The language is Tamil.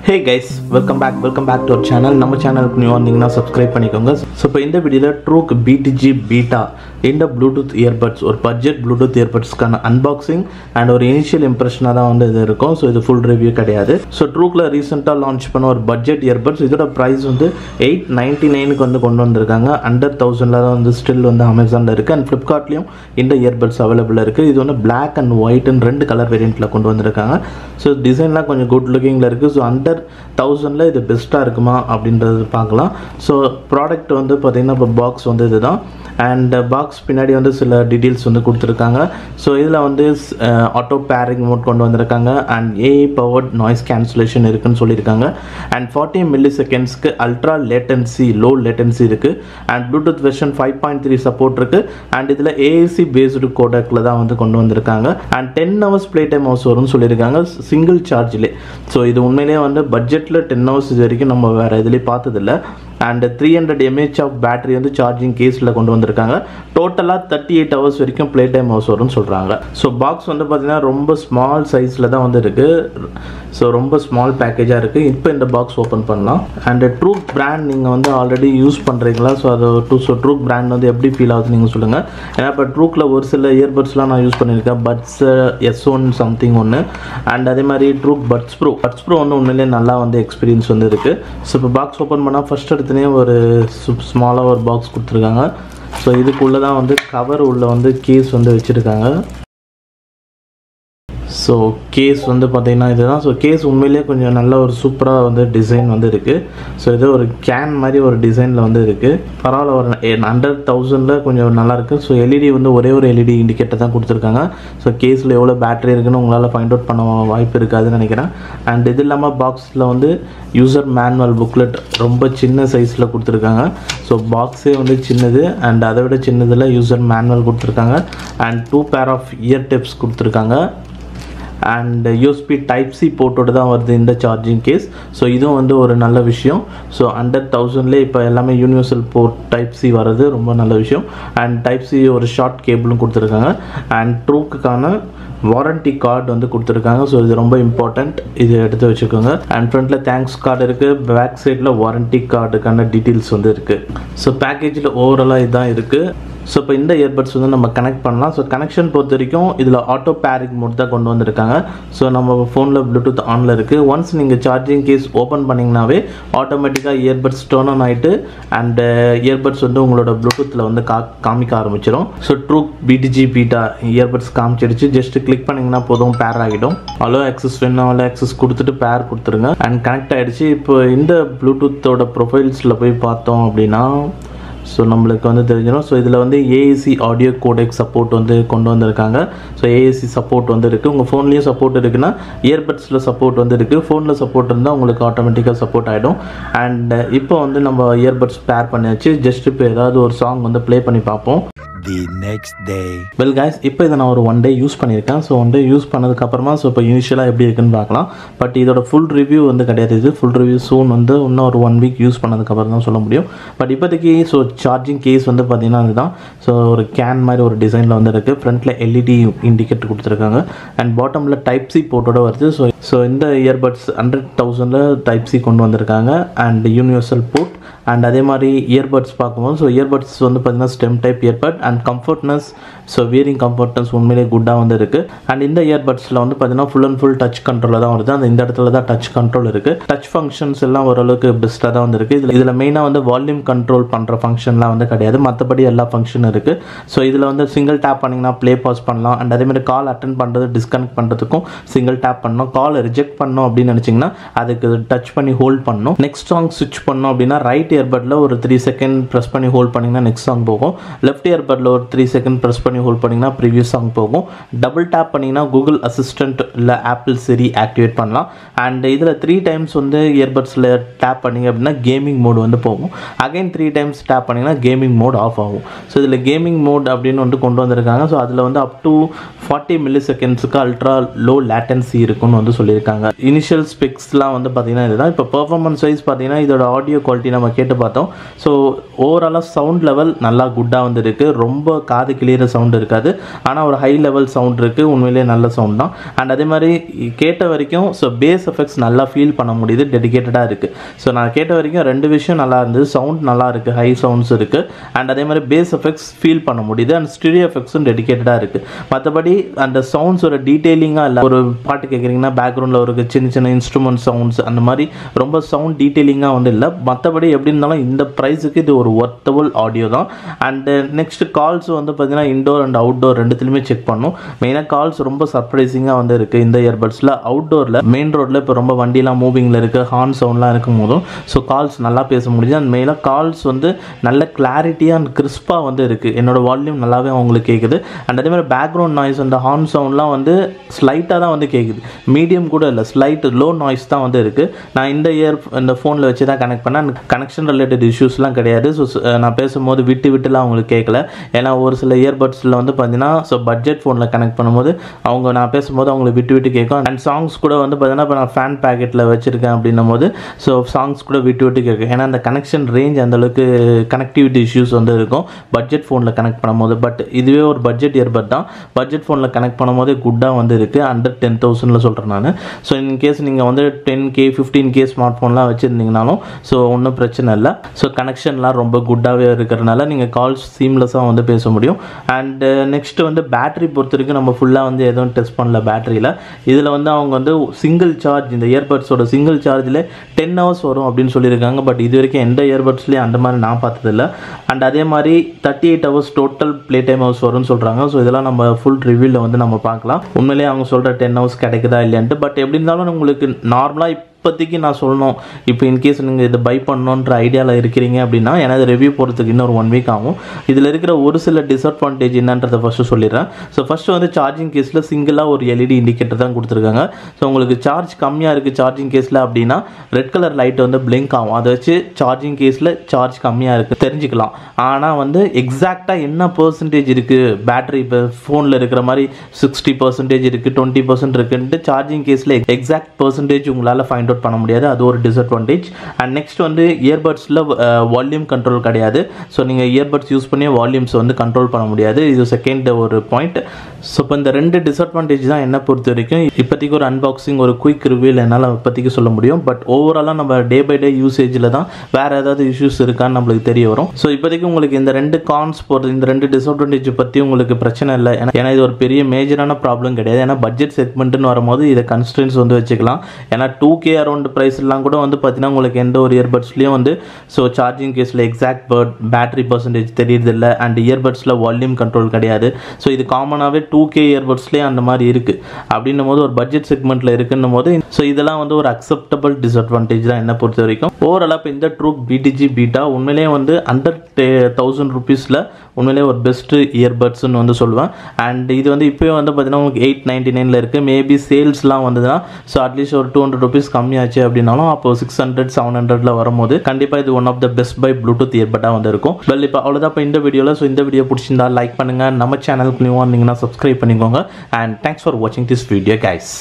Hey guys, welcome back to our channel. நம்ம சேனலுக்கு நியூ வந்தீங்கன்னா subscribe பண்ணிக்கோங்க. So இப்போ இந்த வீடியோல Truke BTG Beta இந்த Bluetooth earbuds ஒரு budget Bluetooth earbudsக்கான unboxing and ஒரு initial impression தான் வந்து இது இருக்கும். So இது full review கிடையாது. So Trukeல ரீசன்ட்டா லான்ச் பண்ண ஒரு budget earbuds இதோட price வந்து 899 க்கு வந்து கொண்டு வந்திருக்காங்க. under 1000ல தான் வந்து still வந்து Amazonல இருக்கு and Flipkartலயும் இந்த earbuds available இருக்கு. இது வந்து black and white and ரெண்டு கலர் வேரியன்ட்ல கொண்டு வந்திருக்காங்க. So டிசைன்லாம் கொஞ்சம் good lookingல இருக்கு. So under 1000ல இது பெஸ்டா இருக்குமா அப்படின்றது பார்க்கலாம். சோ ப்ராடக்ட் வந்து பாத்தீங்கன்னா இப்ப பாக்ஸ் வந்து இதுதான் and பாக்ஸ் பின்னாடி வந்து சில டீடைல்ஸ் வந்து கொடுத்திருக்காங்க. சோ இதுல வந்து ஆட்டோ பேரிங் மோட் கொண்டு வந்திருக்காங்க and AI powered noise cancellation இருக்குன்னு சொல்லிருக்காங்க and 40 millisecondsக்கு ultra latency low latency இருக்கு and Bluetooth version 5.3 support இருக்கு and இதுல AAC based codecல தான் வந்து கொண்டு வந்திருக்காங்க and 10 hours play time வரும்னு சொல்லிருக்காங்க சிங்கிள் சார்ஜ்ல. சோ இது உண்மையிலேயே வந்து பட்ஜெட்ல 10 hours இது வரைக்கும் நம்ம வேற எதுலயும் பார்த்தது இல்ல and 300 mAh of battery வந்து சார்ஜிங் கேஸ்ல கொண்டு வந்திருக்காங்க. டோட்டலா 38 hours வரைக்கும் ப்ளே டைம் வரும்னு சொல்றாங்க. சோ பாக்ஸ் வந்து பாத்தீங்கன்னா ரொம்ப ஸ்மால் சைஸ்ல தான் வந்து இருக்கு. சோ ரொம்ப ஸ்மால் பேக்கேஜா இருக்கு. இப்போ இந்த பாக்ஸ் ஓபன் பண்ணலாம் and Truke brand நீங்க வந்து ஆல்ரெடி யூஸ் பண்றீங்களா? சோ அது Truke brand வந்து எப்படி ஃபீல் ஆகுது நீங்க சொல்லுங்க. ஏன்னா இப்ப Trukeல ஒரு சில இயர்பட்ஸ்லாம் நான் யூஸ் பண்ணிருக்கேன். Buds S1 something ஒன்னு and அதே மாதிரி Truke Buds Pro வந்து உண்மையிலேயே நல்லா வந்து எக்ஸ்பீரியன்ஸ் வந்து இருக்கு. சோ இப்போ பாக்ஸ் ஓபன் பண்ணா ஃபர்ஸ்ட் எடுத்தனே ஒரு ஸ்மாலா ஒரு பாக்ஸ் கொடுத்திருக்காங்க. சோ இதுக்குள்ள தான் வந்து கவர் உள்ள வந்து கேஸ் வந்து வச்சிருக்காங்க. சோ கேஸ் வந்து பாத்தீங்கன்னா இதுதான். சோ கேஸ் உண்மையிலேயே கொஞ்சம் நல்ல ஒரு சூப்பரா வந்து டிசைன் வந்து இருக்கு. சோ இது ஒரு கேன் மாதிரி ஒரு டிசைன்ல வந்து இருக்கு. பரவாயில்ல ஒரு under 1000ல கொஞ்சம் நல்லா இருக்கு. சோ LED வந்து ஒரே ஒரு LED இண்டிகேட்டர் தான் கொடுத்திருக்காங்க. சோ கேஸ்ல எவ்வளவு பேட்டரி இருக்குன்னு உங்களால ஃபைண்ட் அவுட் பண்ண வாய்ப்பு இருக்காதுன்னு நினைக்கிறேன். and இது இல்லாம பாக்ஸ்ல வந்து யூசர் மேனுவல் புக்லெட் ரொம்ப சின்ன சைஸ்ல கொடுத்திருக்காங்க. சோ பாக்ஸே வந்து சின்னது and அதை விட சின்னதுல யூசர் மேனுவல் கொடுத்திருக்காங்க and 2 pair of ear tips கொடுத்திருக்காங்க and USB type C போர்ட்டோட தான் வருது இந்த சார்ஜிங் கேஸ். ஸோ இதுவும் வந்து ஒரு நல்ல விஷயம். ஸோ under 1000ல இப்போ எல்லாமே யூனிவர்சல் போர்ட் type C வர்றது ரொம்ப நல்ல விஷயம் and type C ஒரு ஷார்ட் கேபிளும் கொடுத்துருக்காங்க and Trukeக்கான வாரண்டி கார்டு வந்து கொடுத்துருக்காங்க. ஸோ இது ரொம்ப இம்பார்ட்டன்ட், இது எடுத்து வச்சுக்கோங்க. அண்ட் ஃப்ரண்ட்ல தேங்க்ஸ் கார்டு இருக்கு, பேக் சைடில் வாரண்டி கார்டுக்கான டீட்டெயில்ஸ் வந்து இருக்கு. ஸோ பேக்கேஜில் ஓவராலாக இதுதான் இருக்கு. ஸோ இப்போ இந்த இயர்பட்ஸ் வந்து நம்ம கனெக்ட் பண்ணலாம். ஸோ கனெக்ஷன் பொறுத்த வரைக்கும் இதில் ஆட்டோ பேரிங் மோட் தான் கொண்டு வந்திருக்காங்க. ஸோ நம்ம ஃபோனில் ப்ளூடூத் ஆனில் இருக்குது. ஒன்ஸ் நீங்கள் சார்ஜிங் கேஸ் ஓப்பன் பண்ணிங்கனாவே ஆட்டோமேட்டிக்காக இயர்பட்ஸ் டர்ன் ஆன் ஆகிட்டு அண்ட் இயர்பட்ஸ் வந்து உங்களோட ப்ளூடூத்தில் வந்து காமிக்க ஆரம்பிச்சிடும். So Truke BTG Beta earbuds காமிச்சிடுச்சு. ஜஸ்ட் கிளிக் பண்ணிங்கன்னா போதும், பேர் ஆகிடும். அலோ ஆக்சஸ் வேணும், அலோ ஆக்சஸ் கொடுத்துட்டு பேர் கொடுத்துருங்க அண்ட் கனெக்ட் ஆகிடுச்சு. இப்போ இந்த ப்ளூடூத்தோட ப்ரொஃபைல்ஸில் போய் பார்த்தோம் அப்படின்னா ஸோ நம்மளுக்கு வந்து தெரிஞ்சிடும். ஸோ இதில் வந்து AAC ஆடியோ கோடெக் சப்போர்ட் வந்து கொண்டு வந்திருக்காங்க. ஸோ AAC சப்போர்ட் வந்து இருக்குது. உங்கள் ஃபோன்லேயும் சப்போர்ட் இருக்குன்னா இயர்பட்ஸில் சப்போர்ட் வந்து இருக்குது. ஃபோனில் சப்போர்ட் இருந்தால் உங்களுக்கு ஆட்டோமேட்டிக்காக சப்போர்ட் ஆகிடும். அண்ட் இப்போ வந்து நம்ம இயர்பட்ஸ் பேர் பண்ணியாச்சு. ஜஸ்ட் இப்போ ஏதாவது ஒரு சாங் வந்து ப்ளே பண்ணி பார்ப்போம். The next day. Well guys, இப்போ இதை நான் ஒரு 1 day யூஸ் பண்ணியிருக்கேன். ஸோ 1 day யூஸ் பண்ணதுக்கு அப்புறமா ஸோ இப்போ இனிஷியலாக எப்படி இருக்குன்னு பார்க்கலாம். பட் இதோட ஃபுல் ரிவ்யூ வந்து கிடையாது. இது ஃபுல் ரிவ்யூ சூன் வந்து இன்னும் ஒரு 1 week யூஸ் பண்ணதுக்கப்புறம் தான் சொல்ல முடியும். பட் இப்போதைக்கு ஸோ சார்ஜிங் கேஸ் வந்து பார்த்தீங்கன்னா அதுதான். ஸோ ஒரு கேன் மாதிரி ஒரு டிசைனில் வந்து இருக்குது. ஃப்ரண்ட்டில் LED இண்டிகேட்டர் கொடுத்துருக்காங்க அண்ட் பாட்டமில் டைப் C போர்ட்டோட வருது. ஸோ இந்த இயர்பட்ஸ் 100,000ல டைப் C கொண்டு வந்திருக்காங்க அண்ட் யூனிவர்சல் போர்ட் அண்ட் அதே மாதிரி இயர்பட்ஸ் பார்க்கும்போது ஸோ இயர்பட்ஸ் வந்து பார்த்தீங்கன்னா stem type earbud and comfortness so wearing comfortness உண்மையிலே குட்டாக வந்து இருக்குது. அண்ட் இந்த இயர்பட்ஸில் வந்து பார்த்தீங்கன்னா ஃபுல் அண்ட் ஃபுல் டச் கண்ட்ரோலில் தான் வருது. அந்த இந்த இடத்துல தான் டச் கண்ட்ரோல் இருக்குது. டச் ஃபங்க்ஷன்ஸ் எல்லாம் ஓரளவுக்கு பெஸ்ட்டாக தான் வந்து இருக்குது. இதில் மெயினாக வந்து வால்யூம் கண்ட்ரோல் பண்ணுற ஃபங்க்ஷன்லாம் வந்து கிடையாது. மற்றபடி எல்லா ஃபங்க்ஷனும் இருக்குது. ஸோ இதில் வந்து சிங்கிள் டேப் பண்ணிங்கன்னா ப்ளே பாஸ் பண்ணலாம் அண்ட் அதேமாதிரி கால் அட்டன் பண்ணுறது டிஸ்கனெக்ட் பண்ணுறதுக்கும் சிங்கிள் டேப் பண்ணணும். கால் ரிஜெக்ட் பண்ணணும் அப்படின்னு நினச்சிங்கன்னா அதுக்கு டச் பண்ணி ஹோல்ட் பண்ணணும். நெக்ஸ்ட் சாங் ஸ்விட்ச் பண்ணணும் அப்படின்னா ரைட் இயர்பட்ல ஒரு 3 செகண்ட் ப்ரெஸ் பண்ணி ஹோல்ட் பண்ணிங்கன்னா நெக்ஸ்ட் சாங் போகும். லெஃப்ட் இயர்பட்ல ஒரு 3 செகண்ட் ப்ரெஸ் பண்ணி ஹோல்ட் பண்ணிங்கன்னா ப்ரீவியஸ் சாங் போகும். டபுள் டேப் பண்ணிங்கன்னா கூகுள் அசிஸ்டன்ட் இல்லை ஆப்பிள் சிரி ஆக்டிவேட் பண்ணலாம். அண்ட் இதில் 3 டைம்ஸ் வந்து இயர்பட்ஸில் டேப் பண்ணிங்க அப்படின்னா கேமிங் மோட் வந்து போகும். அகைன் 3 டைம்ஸ் டேப் பண்ணிங்கன்னா கேமிங் மோட் ஆஃப் ஆகும். ஸோ இதில் கேமிங் மோட் அப்படின்னு வந்து கொண்டு வந்திருக்காங்க. ஸோ அதில் வந்து அப் டு 40 millisecondsக்கு அல்ட்ரா லோ லேட்டன்சி இருக்குன்னு வந்து சொல்லியிருக்காங்க. இனிஷியல் ஸ்பெக்ஸ்லாம் வந்து பார்த்தீங்கன்னா இதுதான். இப்போ பெர்ஃபார்மன்ஸ் வைஸ் பார்த்தீங்கன்னா இதோட ஆடியோ குவாலிட்டி நம்ம கேட்டு பார்த்தோம். ஸோ ஓவராலாக சவுண்ட் லெவல் நல்லா குட்டாக வந்து இருக்குது. ரொம்ப காது கிளியர் சவுண்ட் சவுண்ட் இருக்காது, ஆனால் ஒரு ஹை லெவல் சவுண்ட் இருக்குது, உண்மையிலேயே நல்ல சவுண்ட் தான். அண்ட் அதே மாதிரி கேட்ட வரைக்கும் ஸோ பேஸ் எஃபெக்ட்ஸ் நல்லா ஃபீல் பண்ண முடியுது, டெடிகேட்டடாக இருக்குது. ஸோ நான் கேட்ட வரைக்கும் ரெண்டு விஷயம் நல்லா இருந்தது, சவுண்ட் நல்லா இருக்குது, ஹை சவுண்ட்ஸ் இருக்குது, அண்ட் அதே மாதிரி பேஸ் எஃபெக்ட்ஸ் ஃபீல் பண்ண முடியுது, அண்ட் ஸ்டீரியோ எஃபெக்ட்ஸும் டெடிகேட்டடாக இருக்குது. மற்றபடி அந்த சவுண்ட்ஸோட டீட்டெயிலிங்காக இல்லை, ஒரு பாட்டு கேட்குறீங்கன்னா பேக்ரவுண்டில் ஒரு சின்ன சின்ன இன்ஸ்ட்ருமெண்ட் சவுண்ட்ஸ் அந்த மாதிரி ரொம்ப சவுண்ட் டீட்டெயிலிங்காக வந்து இல்லை. மற்றபடி எப்படி இருந்தாலும் இந்த ப்ரைஸுக்கு இது ஒரு ஒர்த்தபிள் ஆடியோ தான். அண்டு நெக்ஸ்ட் கால்ஸ் வந்து பார்த்தீங்கன்னா இன்டோர் அண்ட் அவுட்டோர் ரெண்டுத்துலையுமே செக் பண்ணும். மெயினாக கால்ஸ் ரொம்ப சர்ப்ரைசிங்காக வந்து இருக்குது இந்த இயர்பட்ஸில். அவுட்டோரில் மெயின் ரோட்டில் இப்போ ரொம்ப வண்டிலாம் மூவிங்கில் இருக்குது, ஹார்ன் சவுண்ட்லாம் இருக்கும் போதும் ஸோ கால்ஸ் நல்லா பேச முடியுது. அண்ட் மெயினாக கால்ஸ் வந்து நல்ல கிளாரிட்டியாக அண்ட் கிறிஸ்பாக வந்து இருக்குது. என்னோட வால்யூம் நல்லாவே அவங்களுக்கு கேட்குது. அண்ட் அதே மாதிரி பேக்ரவுண்ட் நாய்ஸ் அந்த ஹார்ன் சவுண்ட்லாம் வந்து ஸ்லைட்டாக தான் வந்து கேட்குது, மீடியம் கூட இல்லை, ஸ்லைட் லோ நாய்ஸ் தான் வந்து இருக்குது. நான் இந்த ஃபோனில் வச்சு தான் கனெக்ட் பண்ணேன். கனெக்ஷன் ரிலேட்டட் இஷ்யூஸ்லாம் கிடையாது. ஸோ நான் பேசும்போது விட்டுலாம் அவங்களுக்கு கேட்கல. ஏன்னா ஒரு சில இயர்பட்ஸில் வந்து பார்த்தீங்கன்னா ஸோ பட்ஜெட் ஃபோனில் கனெக்ட் பண்ணும்போது நான் பேசும்போது அவங்களுக்கு விட்டு கேட்கும். அண்ட் சாங்ஸ் கூட வந்து பார்த்தீங்கன்னா இப்போ நான் ஃபேன் பேக்கெட்டில் வச்சுருக்கேன் அப்படின்னும் போது ஸோ சாங்ஸ் கூட விட்டு கேட்கும். ஏன்னா அந்த கனெக்ஷன் ரேஞ்ச் அந்தளவுக்கு கனெக்டிவிட்டி இஷ்யூஸ் வந்து இருக்கும் பட்ஜெட் ஃபோனில் கனெக்ட் பண்ணும்போது. பட் இதுவே ஒரு பட்ஜெட் இயர்பட் தான், பட்ஜெட் ஃபோனில் கனெக்ட் பண்ணும்போது குட்டாக வந்து இருக்குது. அண்டர் 10,000 சொல்கிறேன் நான். ஸோ இன்கேஸ் நீங்கள் வந்து 10K 15K ஸ்மார்ட் ஃபோன்லாம் வச்சுருந்தீங்கனாலும் ஸோ ஒன்றும் பிரச்சனை இல்லை. ஸோ கனெக்ஷன்லாம் ரொம்ப குட்டாகவே இருக்கிறனால நீங்கள் கால்ஸ் சீம்லெஸ்ஸாக வந்து பேச முடியும். அண்டு நெக்ஸ்ட் வந்து பேட்டரி பொறுத்த வரைக்கும் நம்ம ஃபுல்லாக வந்து எதுவும் டெஸ்ட் பண்ணல பேட்டரியில். இதில் வந்து அவங்க வந்து சிங்கிள் சார்ஜ், இந்த இயர்பட்ஸோட சிங்கிள் சார்ஜில் 10 hours வரும் அப்படின்னு சொல்லியிருக்காங்க. பட் இது வரைக்கும் எந்த இயர்பட்ஸ்லேயும் அந்த மாதிரி நான் பார்த்ததில்லை. அண்ட் அதே மாதிரி 38 hours total play time hours வரும்னு சொல்கிறாங்க. ஸோ இதெல்லாம் நம்ம ஃபுல் ரிவ்யூவில் வந்து நம்ம பார்க்கலாம் உண்மையிலேயே அவங்க சொல்கிற 10 hours கிடைக்குதா இல்லையான்ட்டு. பட் எப்படி இருந்தாலும் உங்களுக்கு நார்மலாக இப்போதைக்கு நான் சொல்லணும், இப்போ இன்கேஸ் நீங்கள் இதை பை பண்ணணுன்ற ஐடியாவில் இருக்கிறீங்க அப்படின்னா எனது ரிவ்யூ போகிறதுக்கு இன்னொரு 1 week ஆகும். இதில் இருக்கிற ஒரு சில டிஸ்அட்வான்டேஜ் என்னன்றதை ஃபஸ்ட்டு சொல்லிடுறேன். ஸோ ஃபஸ்ட்டு வந்து சார்ஜிங் கேஸில் சிங்கிளாக ஒரு LED இண்டிகேட்டர் தான் கொடுத்துருக்காங்க. ஸோ உங்களுக்கு சார்ஜ் கம்மியாக இருக்குது சார்ஜிங் கேஸில் அப்படின்னா ரெட் கலர் லைட் வந்து பிளிங்க் ஆகும். அதை வச்சு சார்ஜிங் கேஸில் சார்ஜ் கம்மியாக இருக்குது தெரிஞ்சுக்கலாம். ஆனால் வந்து எக்ஸாக்டாக என்ன பர்சன்டேஜ் இருக்குது பேட்டரி, இப்போ ஃபோனில் இருக்கிற மாதிரி 60% இருக்குது 20% இருக்குன்ட்டு சார்ஜிங் கேஸில் எக்ஸாக்ட் பர்சன்டேஜ் உங்களால் ஃபைண்ட் பண்ண முடியாது. அது ஒரு டிஸ்அட்வான்டேஜ். அண்ட் நெக்ஸ்ட் வந்து இயர்பட்ஸில் வால்யூம் கண்ட்ரோல் கிடையாது. ஸோ நீங்கள் இயர்பட்ஸ் யூஸ் பண்ணி வால்யூம்ஸ் வந்து கண்ட்ரோல் பண்ண முடியாது. இது செகண்ட் ஒரு பாயிண்ட். ஸோ இப்போ இந்த ரெண்டு டிஸ்அட்வான்டேஜ் தான் என்ன பொறுத்த வரைக்கும். இப்போதைக்கு ஒரு அன்பாக்சிங் ஒரு குயிக் ரிவ்யூவில் என்னால் இப்போதைக்கு சொல்ல முடியும். பட் ஓவராலாக நம்ம டே பை டே யூசேஜில் தான் வேறு ஏதாவது இஷ்யூஸ் இருக்கான்னு நம்மளுக்கு தெரிய வரும். ஸோ இப்போதைக்கு உங்களுக்கு இந்த ரெண்டு கான்ஸ் போகிறது, இந்த ரெண்டு டிஸ்அட்வான்டேஜ் பற்றி உங்களுக்கு பிரச்சனை இல்லை. ஏன்னா இது ஒரு பெரிய மேஜரான ப்ராப்ளம் கிடையாது. ஏன்னா பட்ஜெட் செக்மெண்ட்னு வரும்போது இதை கன்ஸ்டன்ஸ் வந்து வச்சுக்கலாம். ஏன்னா 2K அரௌண்ட் ப்ரைஸ்லாம் கூட வந்து பார்த்தீங்கன்னா உங்களுக்கு எந்த ஒரு இயர்பட்ஸ்லையும் வந்து ஸோ சார்ஜிங் கேஸில் எக்ஸாக்ட் பேட்டரி பர்சன்டேஜ் தெரியுதில்லை. அண்ட் இயர்பட்ஸில் வால்யூம் கண்ட்ரோல் கிடையாது. ஸோ இது காமனாகவே 2K இயர்பட்ஸ்லேயே அந்த மாதிரி இருக்குது. அப்படின்னும் போது ஒரு பட்ஜெட் செக்மெண்ட்டில் இருக்குன்னும் போது ஸோ இதெல்லாம் வந்து ஒரு அக்செப்டபிள் டிஸ்அட்வான்டேஜ் தான் என்ன பொறுத்த வரைக்கும். ஓவராலாக இப்போ இந்த Truke BTG பீட்டா உண்மையிலேயே வந்து அண்டர் 1000 rupees உண்மையிலேயே ஒரு பெஸ்ட்டு இயர்பட்ஸ்ன்னு வந்து சொல்லுவேன். அண்ட் இது வந்து இப்போயே வந்து பார்த்தீங்கன்னா உங்களுக்கு 899 இருக்குது. மேபி சேல்ஸ்லாம் வந்ததுன்னா ஸோ அட்லீஸ்ட் ஒரு 200 rupees கம்மியாச்சு அப்படின்னாலும் அப்போ 600 700 வரும்போது கண்டிப்பாக இது one of the best buy bluetooth இயர்பட்டாக வந்து இருக்கும். வெல் இப்போ அவ்வளோதான் இப்போ இந்த வீடியோவில். ஸோ இந்த வீடியோ பிடிச்சிருந்தா லைக் பண்ணுங்கள், நம்ம சேனலுக்கு நியூவாக இருந்தீங்கன்னா சப்ஸ்கிரைப் பண்ணிக்கோங்க. அண்ட் தேங்க்ஸ் ஃபார் வாட்சிங் திஸ் வீடியோ கைஸ்.